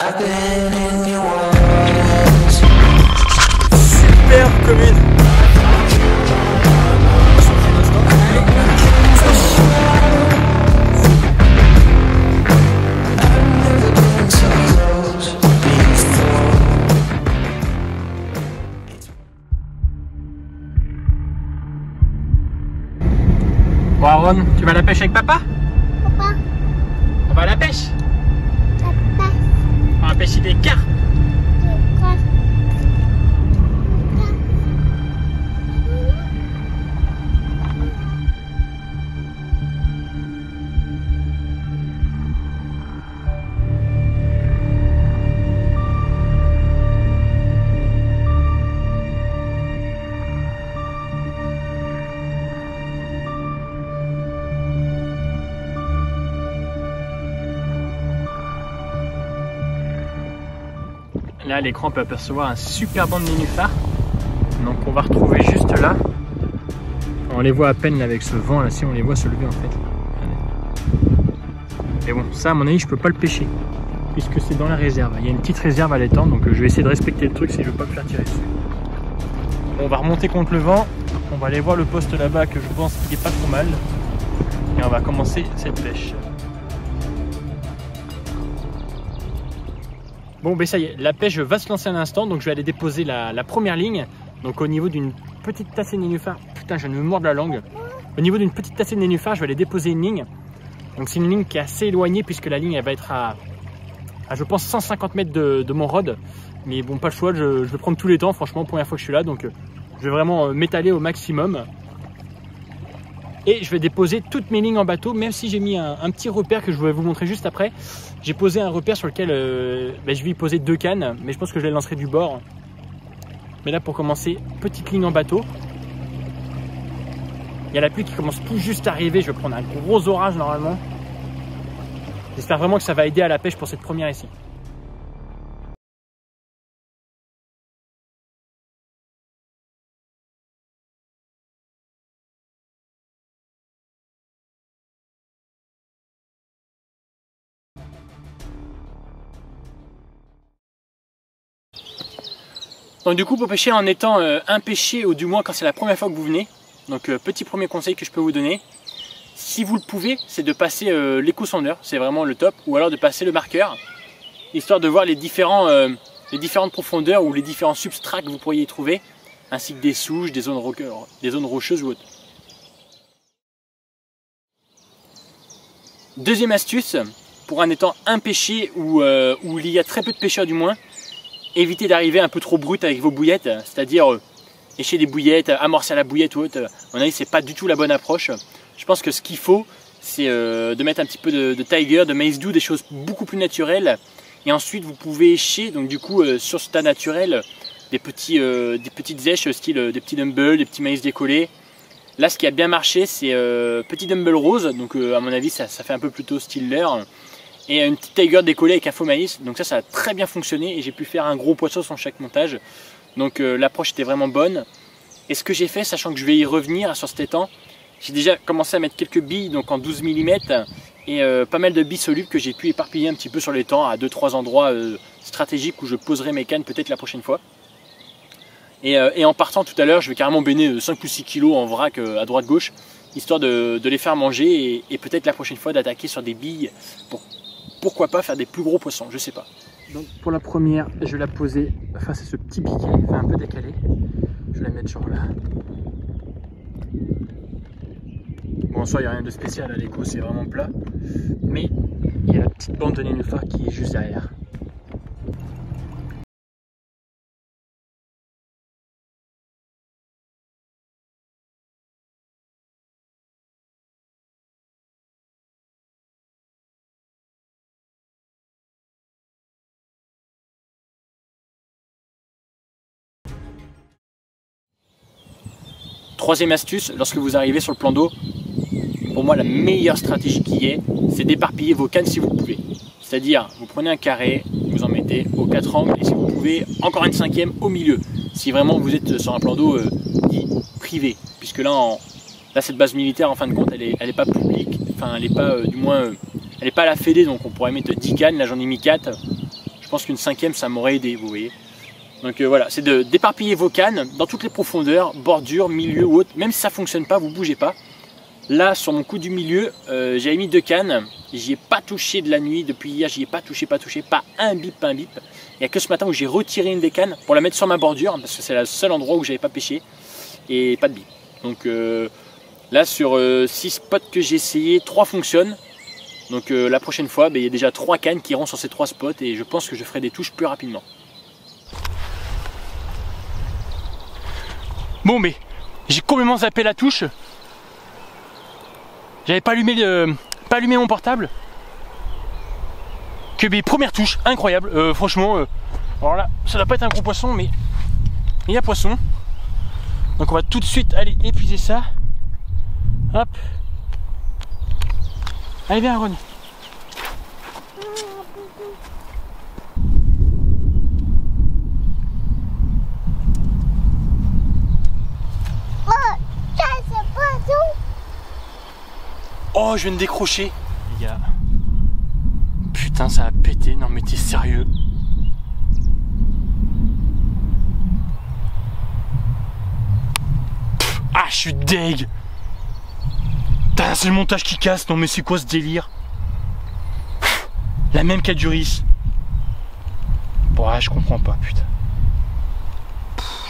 I've been in your words. Superbe commune. Bon Aaron, tu vas à la pêche avec papa? Papa, On va à la pêche? papa, On va pêcher des carpes. papa. Là, à l'écran, on peut apercevoir un super banc de nénuphars. Donc, on va retrouver juste là. On les voit à peine là, avec ce vent là, si on les voit se lever en fait. Mais bon, ça, à mon avis, je peux pas le pêcher puisque c'est dans la réserve. Il y a une petite réserve à l'étang, donc je vais essayer de respecter le truc si je veux pas me faire tirer dessus. Bon, on va remonter contre le vent. On va aller voir le poste là-bas que je pense qu'il est pas trop mal. Et on va commencer cette pêche. Bon ben ça y est, la pêche va se lancer à l'instant, donc je vais aller déposer la première ligne. Donc au niveau d'une petite tassée de nénuphars, putain je viens de me mordre la langue. Au niveau d'une petite tassée de nénuphars, je vais aller déposer une ligne. Donc c'est une ligne qui est assez éloignée puisque la ligne elle va être à je pense 150 mètres de mon rod. Mais bon pas le choix, je vais prendre tous les temps, franchement première fois que je suis là, donc je vais vraiment m'étaler au maximum. Et je vais déposer toutes mes lignes en bateau, même si j'ai mis un petit repère que je vais vous montrer juste après. J'ai posé un repère sur lequel je vais y poser 2 cannes, mais je pense que je les lancerai du bord. Mais là pour commencer, petite ligne en bateau. Il y a la pluie qui commence tout juste à arriver, je vais prendre un gros orage normalement. J'espère vraiment que ça va aider à la pêche pour cette première ici. Donc du coup pour pêcher en étant impêché, ou du moins quand c'est la première fois que vous venez, donc petit premier conseil que je peux vous donner, si vous le pouvez, c'est de passer l'éco-sondeur, c'est vraiment le top, ou alors de passer le marqueur, histoire de voir les différentes profondeurs ou les différents substrats que vous pourriez y trouver, ainsi que des souches, des zones rocheuses ou autres. Deuxième astuce, pour un étang impêché ou où il y a très peu de pêcheurs du moins, évitez d'arriver un peu trop brut avec vos bouillettes, c'est-à-dire lécher des bouillettes, amorcer à la bouillette ou autre. À mon avis, c'est pas du tout la bonne approche. Je pense que ce qu'il faut, c'est de mettre un petit peu de tiger, de maïs doux, des choses beaucoup plus naturelles. Et ensuite, vous pouvez écher, donc du coup, sur ce tas naturel, des petites èches, style des petits dumbbells, des petits maïs décollés. Là, ce qui a bien marché, c'est petit dumbbell rose, donc à mon avis, ça fait un peu plutôt style leurre. Et une petite tiger décollée avec un faux maïs, donc ça a très bien fonctionné et j'ai pu faire un gros poisson sur chaque montage. Donc l'approche était vraiment bonne. Et ce que j'ai fait, sachant que je vais y revenir sur cet étang, j'ai déjà commencé à mettre quelques billes donc en 12 mm et pas mal de billes solubles que j'ai pu éparpiller un petit peu sur l'étang à 2-3 endroits stratégiques où je poserai mes cannes peut-être la prochaine fois. Et en partant tout à l'heure, je vais carrément baigner 5 ou 6 kg en vrac à droite-gauche, histoire de les faire manger et peut-être la prochaine fois d'attaquer sur des billes pour pourquoi pas faire des plus gros poissons, je sais pas. Donc pour la première, je vais la poser face à ce petit piquet, enfin un peu décalé. Je vais la mettre genre là. Bon en soi il n'y a rien de spécial à l'écho, c'est vraiment plat. Mais il y a la petite bande de nénuphars qui est juste derrière. Troisième astuce, lorsque vous arrivez sur le plan d'eau, pour moi la meilleure stratégie qui est, c'est d'éparpiller vos cannes si vous pouvez. C'est-à-dire, vous prenez un carré, vous en mettez aux 4 angles et si vous pouvez, encore une cinquième au milieu. Si vraiment vous êtes sur un plan d'eau dit privé. Puisque là, cette base militaire, en fin de compte, elle est pas publique. Enfin, elle n'est pas, du moins, elle n'est pas à la fédé, donc on pourrait mettre 10 cannes. Là, j'en ai mis 4. Je pense qu'une 5e ça m'aurait aidé, vous voyez. Donc voilà, c'est d'éparpiller vos cannes dans toutes les profondeurs, bordure, milieu ou autre. Même si ça ne fonctionne pas, vous ne bougez pas. Là, sur mon coup du milieu, j'avais mis 2 cannes. J'y ai pas touché de la nuit. Depuis hier, j'y ai pas touché. Pas un bip, pas un bip. Il n'y a que ce matin où j'ai retiré une des cannes pour la mettre sur ma bordure. Parce que c'est le seul endroit où j'avais pas pêché. Et pas de bip. Donc là, sur 6 spots que j'ai essayé, 3 fonctionnent. Donc la prochaine fois, il y a déjà 3 cannes qui iront sur ces 3 spots. Et je pense que je ferai des touches plus rapidement. Bon, mais j'ai complètement zappé la touche. J'avais pas allumé mon portable. Que mes premières touches, incroyable. Franchement, alors là, ça doit pas être un gros poisson, mais il y a poisson. Donc on va tout de suite aller épuiser ça. Hop. Allez, viens, Aaron. Oh, je viens de décrocher. Les gars. Putain, ça a pété. Non, mais t'es sérieux? Ah, je suis deg. Putain, c'est le montage qui casse. Non, mais c'est quoi ce délire? La même qu'Aduris. Bon, je comprends pas, putain.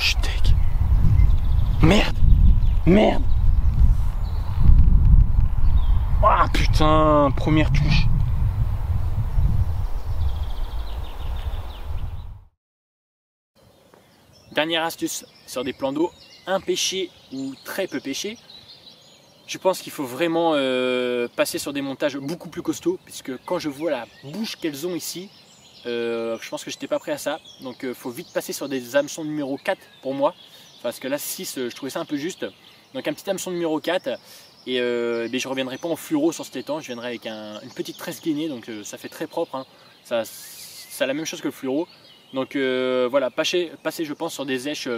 Je suis deg. Merde. Merde. Ah putain, première touche. Dernière astuce sur des plans d'eau impêchés ou très peu pêchés. Je pense qu'il faut vraiment passer sur des montages beaucoup plus costauds, puisque quand je vois la bouche qu'elles ont ici, je pense que j'étais pas prêt à ça. Donc il faut vite passer sur des hameçons numéro 4 pour moi, parce que là 6 je trouvais ça un peu juste. Donc un petit hameçon numéro 4. Et je reviendrai pas en fluoro sur cet étang, je viendrai avec une petite tresse gainée, donc ça fait très propre, hein. C'est la même chose que le fluoro. Donc voilà, passer je pense sur des éches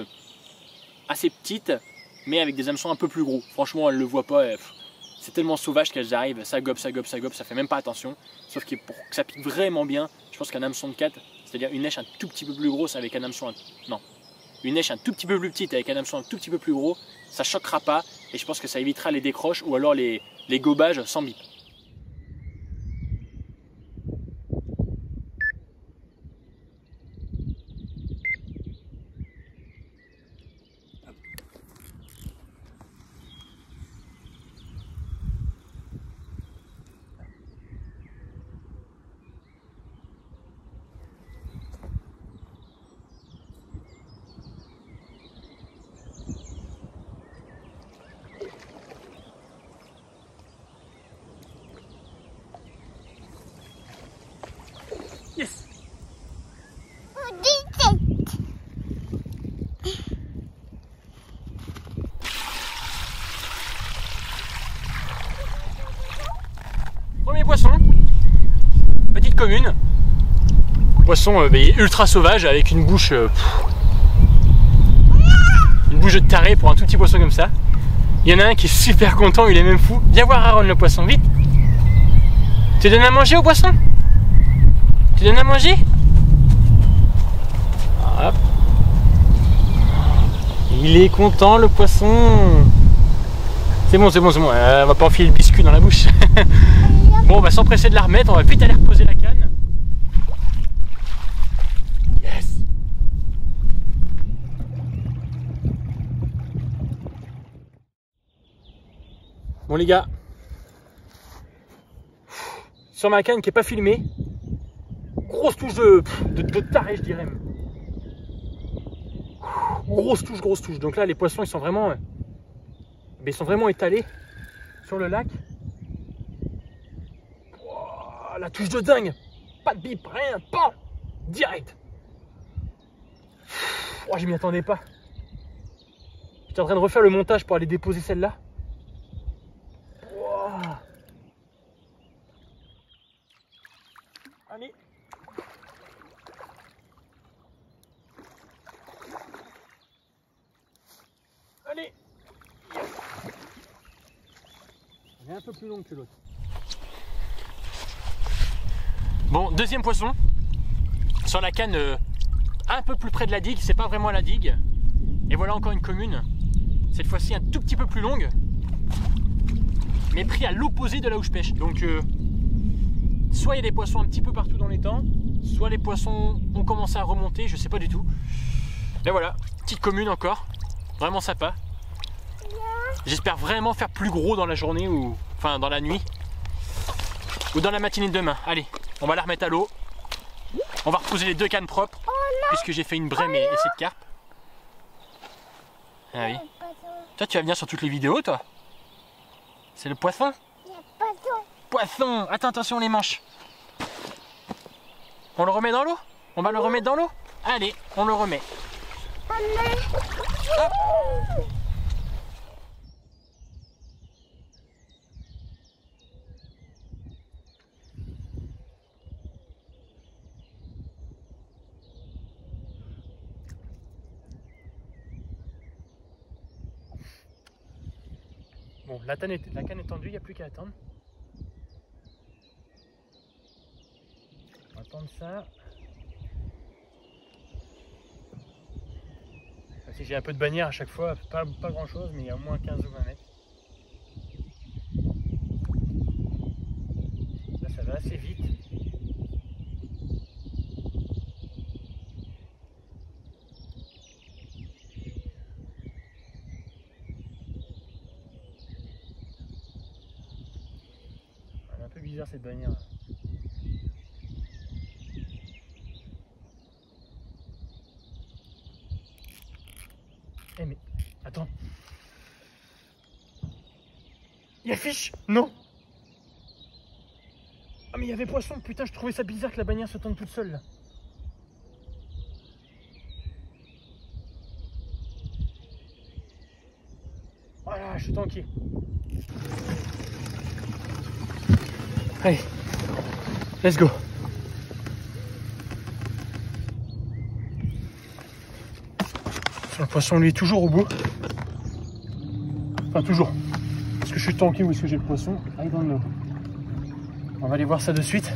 assez petites, mais avec des hameçons un peu plus gros. Franchement, elle le voit pas, c'est tellement sauvage qu'elles arrivent, ça gobe, ça fait même pas attention. Sauf que pour que ça pique vraiment bien, je pense qu'un hameçon de 4, c'est-à-dire une éche un tout petit peu plus grosse avec un hameçon, une éche un tout petit peu plus petite avec un hameçon un tout petit peu plus gros, ça choquera pas et je pense que ça évitera les décroches ou alors les gobages sans bip. Yes. Premier poisson, petite commune, poisson ultra sauvage avec une bouche de taré pour un tout petit poisson comme ça. Il y en a un qui est super content, il est même fou. Viens voir Aaron le poisson, vite. Tu donnes à manger au poisson? Tu donnes à manger? Hop. Il est content le poisson. C'est bon, on va pas enfiler le biscuit dans la bouche. Bon, on va s'empresser de la remettre, on va vite aller reposer la canne. Yes. Bon les gars, sur ma canne qui est pas filmée, grosse touche de taré, je dirais même. Grosse touche. Donc là, les poissons, ils sont vraiment étalés sur le lac. Oh, la touche de dingue. Pas de bip, rien, pas direct. Oh, je m'y attendais pas. J'étais en train de refaire le montage pour aller déposer celle-là. Oh. Allez. Allez. Elle est un peu plus longue que l'autre. Bon, deuxième poisson. sur la canne un peu plus près de la digue, c'est pas vraiment la digue. Et voilà encore une commune, cette fois-ci un tout petit peu plus longue, mais pris à l'opposé de là où je pêche. Donc soit il y a des poissons un petit peu partout dans l'étang, soit les poissons ont commencé à remonter, je sais pas du tout. Mais voilà, petite commune encore, vraiment sympa. J'espère vraiment faire plus gros dans la journée ou enfin dans la nuit ou dans la matinée de demain. Allez, on va la remettre à l'eau. On va reposer les deux cannes propres puisque j'ai fait une brème et cette carpe. Ah oui. Toi, tu vas venir sur toutes les vidéos, toi. C'est le poisson. Poisson. Attends, attention les manches. On le remet dans l'eau? On va le remettre dans l'eau? Allez, on le remet. Hop. Bon, la canne est tendue, il n'y a plus qu'à attendre. On va attendre ça. Si j'ai un peu de bannière à chaque fois, pas grand chose, mais il y a au moins 15 ou 20 mètres. Là, ça va assez vite. Elle est un peu bizarre cette bannière. Eh mais, attends. Il y a fiche? Non. Ah mais il y avait poisson, putain, je trouvais ça bizarre que la bannière se tende toute seule là. Voilà, je suis tanké. Allez, let's go. Le poisson lui est toujours au bout. Enfin toujours. Est-ce que je suis tanké ou est-ce que j'ai le poisson? I don't know. On va aller voir ça de suite.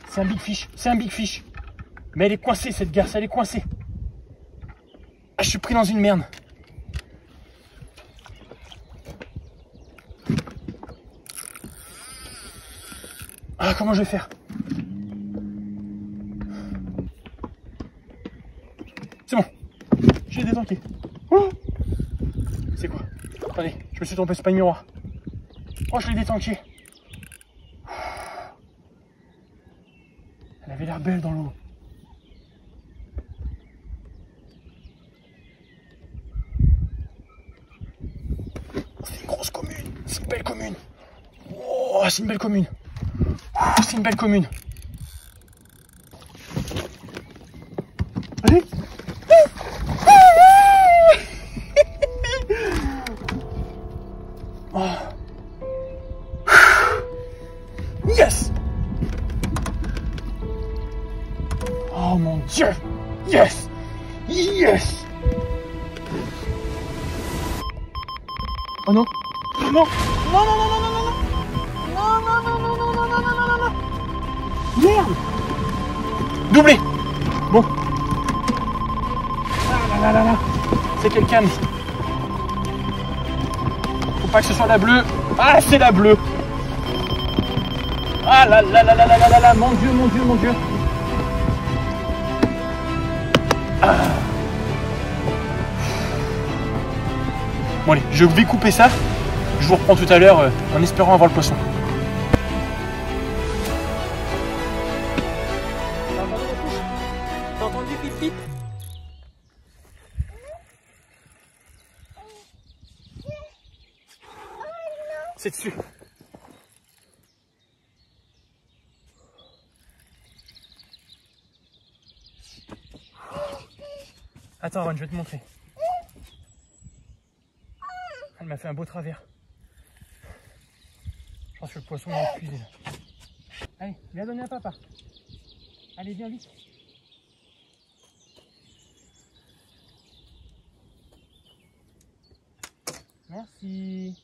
C'est un big fish, c'est un big fish. Mais elle est coincée cette garce, elle est coincée. Ah, je suis pris dans une merde. Ah, comment je vais faire? C'est bon, j'ai détanké. Oh, c'est quoi? Attendez, je me suis trompé, c'est pas une miroir. Oh, je l'ai détanké. Elle avait l'air belle dans l'eau. C'est une grosse commune, c'est une belle commune. Oh, c'est une belle commune. Oh, c'est une belle commune. Allez. Oh. Yes. Oh mon Dieu. Yes. Yes. Oh non. Non. Non, non, non, non, non, non, non. Non, non, non, non, non, non, non, non, non, non. Merde. Doublé. Bon. Ah là là là là. C'est quelle canne? Faut pas que ce soit la bleue. Ah, c'est la bleue. Ah là là là là là là là là. Mon Dieu, mon Dieu, mon Dieu. Ah. Bon allez, je vais couper ça. Je vous reprends tout à l'heure en espérant avoir le poisson. T'as entendu pip pip? C'est dessus. Attends, Ron, je vais te montrer. Elle m'a fait un beau travers. Je pense que le poisson m'a épuisé. Allez, viens donner à papa. Allez, viens vite. Merci.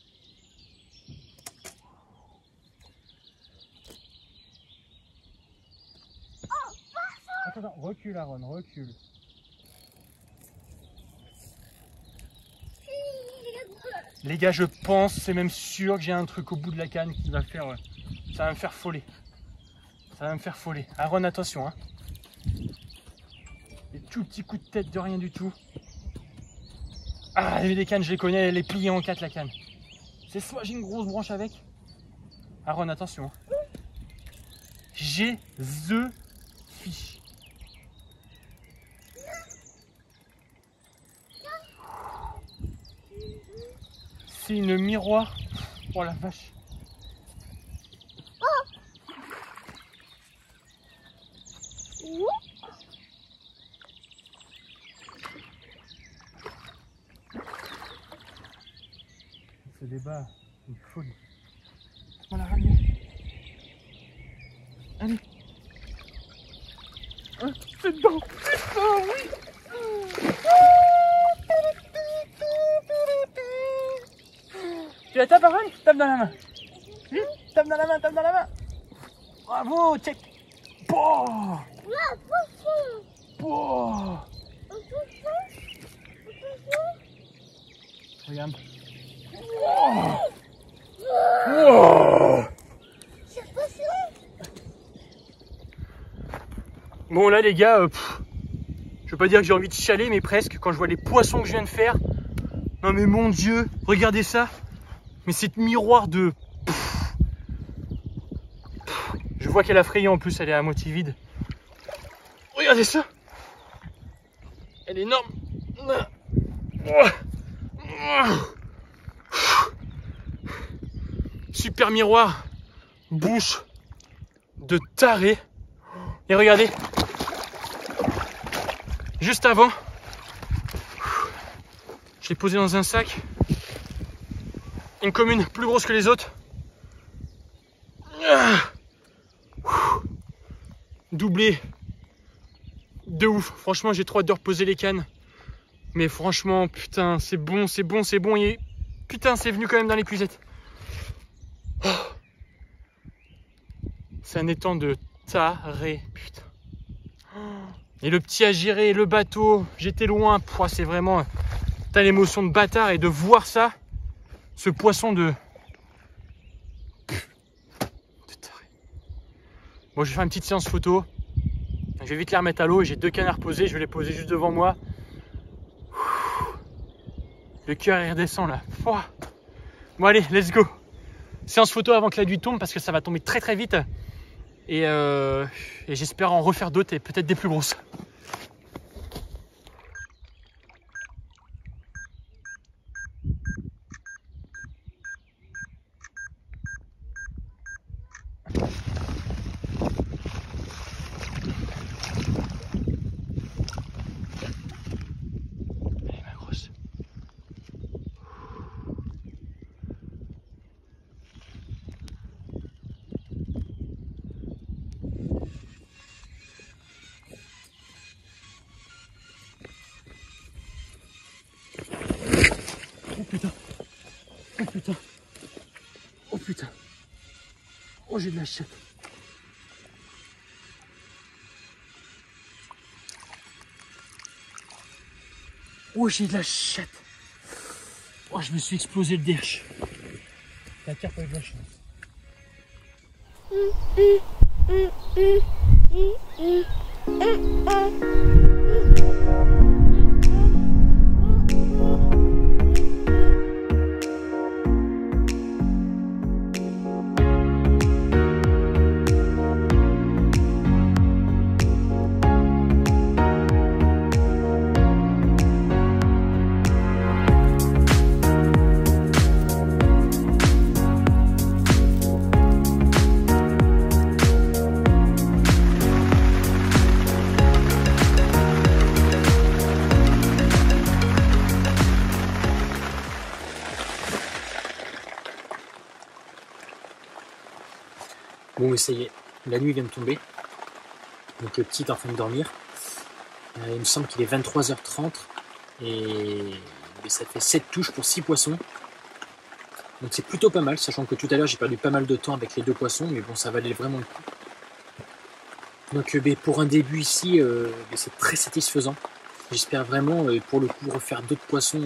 attends. Recule, Aaron, recule. Les gars, je pense, c'est même sûr que j'ai un truc au bout de la canne qui va faire... ça va me faire foller. Ça va me faire foller. Aaron, attention, hein. Des tout petits coups de tête de rien du tout. Ah, les cannes, je les connais, elle est pliée en 4 la canne. C'est soit j'ai une grosse branche avec. Aaron, attention. Hein. J'ai the fish. C'est une miroir. Oh la vache. Ce débat, c'est une folie. On l'a ramené. Allez. Hein, c'est dedans. Putain, oui. Tu la tapes, Aaron? Tape dans la main. Tape dans la main, tape dans la main. Bravo, check. Boah. Boah. Regarde. Wow. Wow. Bon là les gars, je veux pas dire que j'ai envie de chialer, mais presque quand je vois les poissons que je viens de faire. Non mais mon Dieu, regardez ça. Mais cette miroir de... Je vois qu'elle a frayé en plus, elle est à moitié vide. Regardez ça. Elle est énorme. Super miroir, bouche de taré. Et regardez, juste avant, je l'ai posé dans un sac. Une commune plus grosse que les autres. Doublé de ouf. Franchement, j'ai trop hâte de reposer les cannes. Mais franchement, putain, c'est bon, c'est bon, c'est bon. Et putain, c'est venu quand même dans l'épuisette. Oh. C'est un étang de taré, putain. Et le petit à gérer, le bateau, j'étais loin. C'est vraiment... T'as l'émotion de bâtard et de voir ça. Ce poisson de taré. Bon, je vais faire une petite séance photo. Je vais vite les remettre à l'eau. J'ai 2 canards posés. Je vais les poser juste devant moi. Le cœur il redescend là. Bon allez, let's go. Séance photo avant que la nuit tombe parce que ça va tomber très très vite. Et j'espère en refaire d'autres et peut-être des plus grosses. Oh putain. Oh putain. Oh j'ai de la chatte. Oh j'ai de la chatte. Oh je me suis explosé le derche. La carte a eu de la chance. Bon, ça y est, la nuit vient de tomber. Donc le petit est en train de dormir. Il me semble qu'il est 23h30 et ça fait 7 touches pour 6 poissons. Donc c'est plutôt pas mal, sachant que tout à l'heure j'ai perdu pas mal de temps avec les 2 poissons, mais bon, ça valait vraiment le coup. Donc pour un début ici, c'est très satisfaisant. J'espère vraiment, pour le coup, refaire d'autres poissons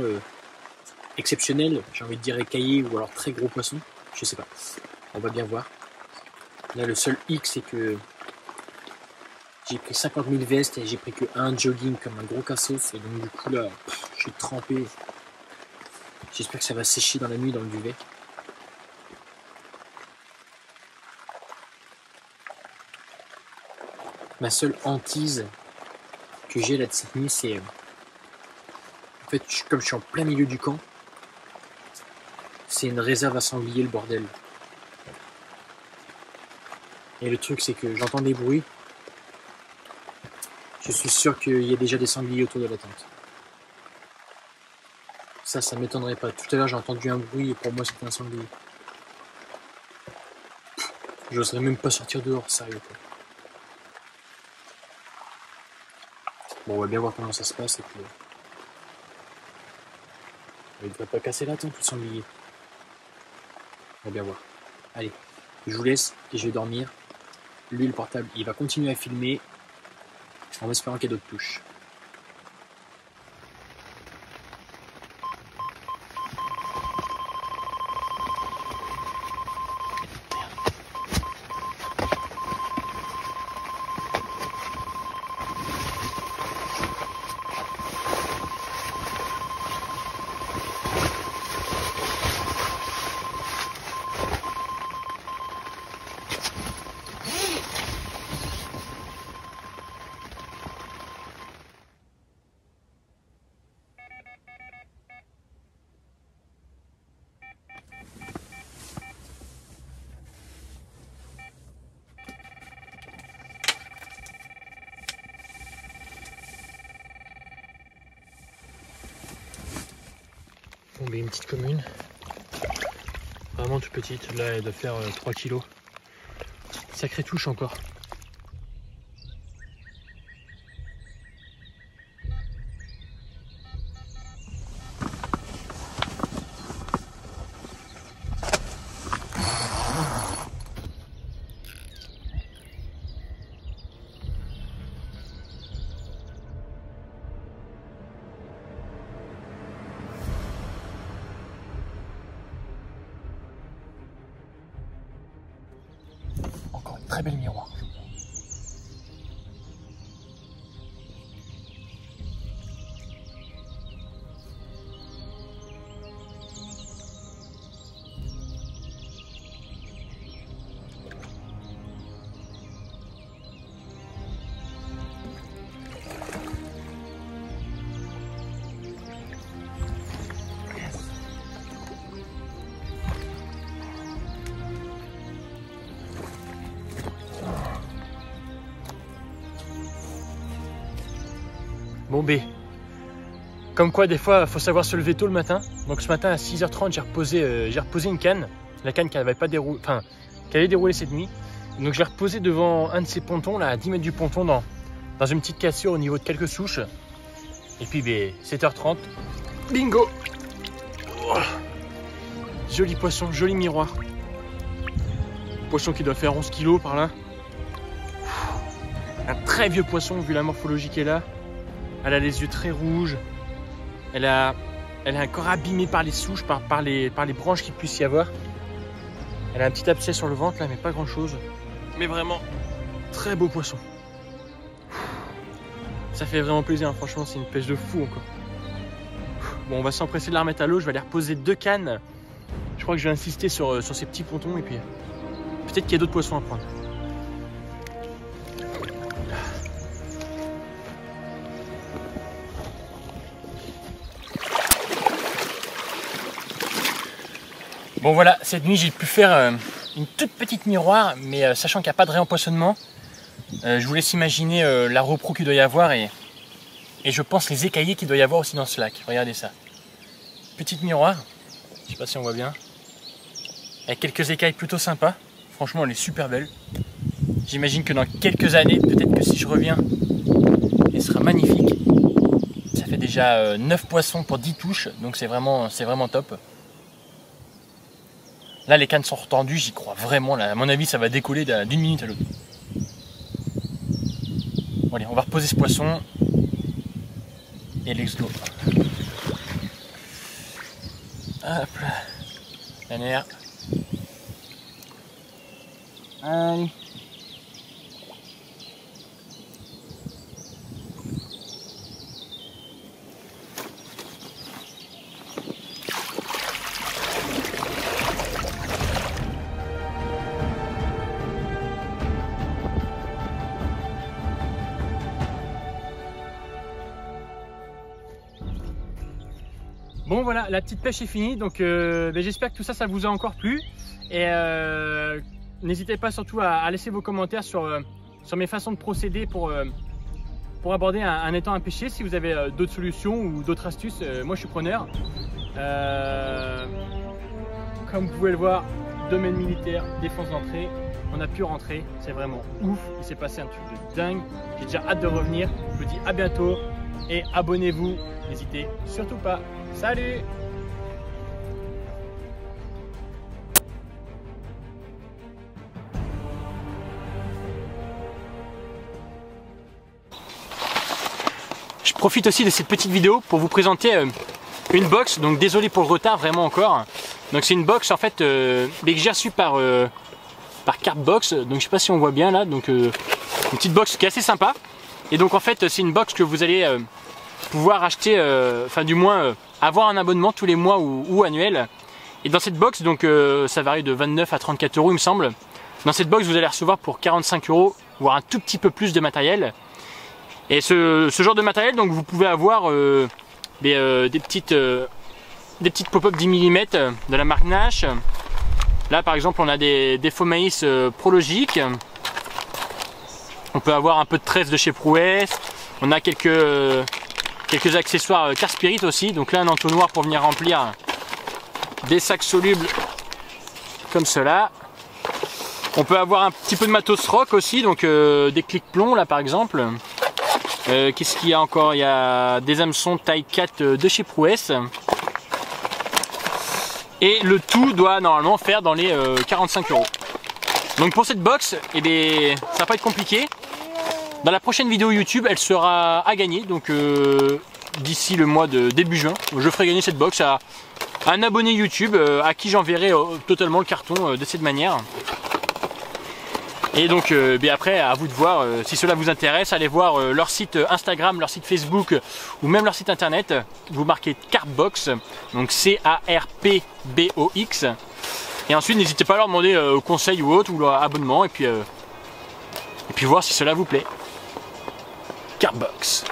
exceptionnels. J'ai envie de dire écaillés ou alors très gros poissons. Je sais pas. On va bien voir. Là, le seul hic, c'est que j'ai pris 50 000 vestes et j'ai pris que un jogging comme un gros cassos. Et donc du coup là, je suis trempé. J'espère que ça va sécher dans la nuit dans le duvet. Ma seule hantise que j'ai là de cette nuit, c'est... En fait, comme je suis en plein milieu du camp, c'est une réserve à sanglier, le bordel. Et le truc, c'est que j'entends des bruits. Je suis sûr qu'il y a déjà des sangliers autour de la tente. Ça m'étonnerait pas. Tout à l'heure, j'ai entendu un bruit et pour moi, c'était un sanglier. J'oserais même pas sortir dehors, sérieux quoi. Bon, on va bien voir comment ça se passe et puis... il devrait pas casser la tente, le sanglier. On va bien voir. Allez, je vous laisse et je vais dormir. Lui, le portable, il va continuer à filmer en espérant qu'il y ait d'autres touches. Bon, mais une petite commune, vraiment toute petite, là elle doit faire 3 kilos. Sacrée touche encore. Encore une très belle miroir. Bon B. Comme quoi des fois faut savoir se lever tôt le matin. Donc ce matin à 6h30 j'ai reposé une canne. La canne qui avait pas déroulé, enfin qui avait déroulé cette nuit. Donc je l'ai reposée devant un de ces pontons là, à 10 mètres du ponton dans une petite cassure au niveau de quelques souches. Et puis 7h30. Bingo. Oh, joli poisson, joli miroir. Poisson qui doit faire 11 kg par là. Un très vieux poisson vu la morphologie qu'elle a. Elle a les yeux très rouges. Elle a un corps abîmé par les souches, par les branches qu'il puisse y avoir. Elle a un petit abcès sur le ventre là, mais pas grand chose. Mais vraiment, très beau poisson. Ça fait vraiment plaisir, hein. Franchement, c'est une pêche de fou encore. Bon, on va s'empresser de la remettre à l'eau. Je vais aller reposer 2 cannes. Je crois que je vais insister sur ces petits pontons et puis peut-être qu'il y a d'autres poissons à prendre. Bon voilà, cette nuit j'ai pu faire une toute petite miroir, mais sachant qu'il n'y a pas de réempoisonnement, je vous laisse imaginer la repro qu'il doit y avoir et je pense les écaillés qu'il doit y avoir aussi dans ce lac. Regardez ça. Petite miroir, je sais pas si on voit bien, avec quelques écailles plutôt sympas. Franchement elle est super belle. J'imagine que dans quelques années, peut-être que si je reviens, elle sera magnifique. Ça fait déjà 9 poissons pour 10 touches, donc c'est vraiment top. Là, les cannes sont retendues, j'y crois vraiment. Là, à mon avis, ça va décoller d'une minute à l'autre. Bon, allez, on va reposer ce poisson. Et let's go. Hop là. La nerf. Allez. Bon voilà, la petite pêche est finie, donc j'espère que tout ça, ça vous a encore plu. Et n'hésitez pas surtout à laisser vos commentaires sur mes façons de procéder pour aborder un étang à pêcher. Si vous avez d'autres solutions ou d'autres astuces, moi je suis preneur. Comme vous pouvez le voir, domaine militaire, défense d'entrée, on a pu rentrer, c'est vraiment ouf, il s'est passé un truc de dingue. J'ai déjà hâte de revenir, je vous dis à bientôt et abonnez-vous, n'hésitez surtout pas. Salut! Je profite aussi de cette petite vidéo pour vous présenter une box, donc désolé pour le retard vraiment encore. Donc c'est une box en fait que j'ai reçue par Carpbox, donc je sais pas si on voit bien là, donc une petite box qui est assez sympa. Et donc en fait c'est une box que vous allez pouvoir acheter, enfin du moins avoir un abonnement tous les mois ou annuel. Et dans cette box, donc ça varie de 29 à 34 euros il me semble. Dans cette box vous allez recevoir pour 45 euros, voire un tout petit peu plus de matériel. Et ce genre de matériel, donc vous pouvez avoir des petites pop-up 10 mm de la marque Nash. Là par exemple on a des faux maïs Prologique. On peut avoir un peu de tresse de chez Prouesse. On a quelques accessoires Car Spirit aussi. Donc là un entonnoir pour venir remplir des sacs solubles comme cela. On peut avoir un petit peu de matos rock aussi, donc des clics plombs là par exemple. Qu'est-ce qu'il y a encore? Il y a des hameçons taille 4 de chez Prouesse. Et le tout doit normalement faire dans les 45 euros. Donc pour cette box, eh bien, ça va pas être compliqué. Dans la prochaine vidéo YouTube, elle sera à gagner. Donc d'ici le mois de début juin, je ferai gagner cette box à un abonné YouTube à qui j'enverrai totalement le carton de cette manière. Et donc après à vous de voir si cela vous intéresse, allez voir leur site Instagram, leur site Facebook ou même leur site internet. Vous marquez Carpbox, donc C-A-R-P-B-O-X. Et ensuite n'hésitez pas à leur demander conseil ou autre, ou leur abonnement, et puis voir si cela vous plaît. Carpbox.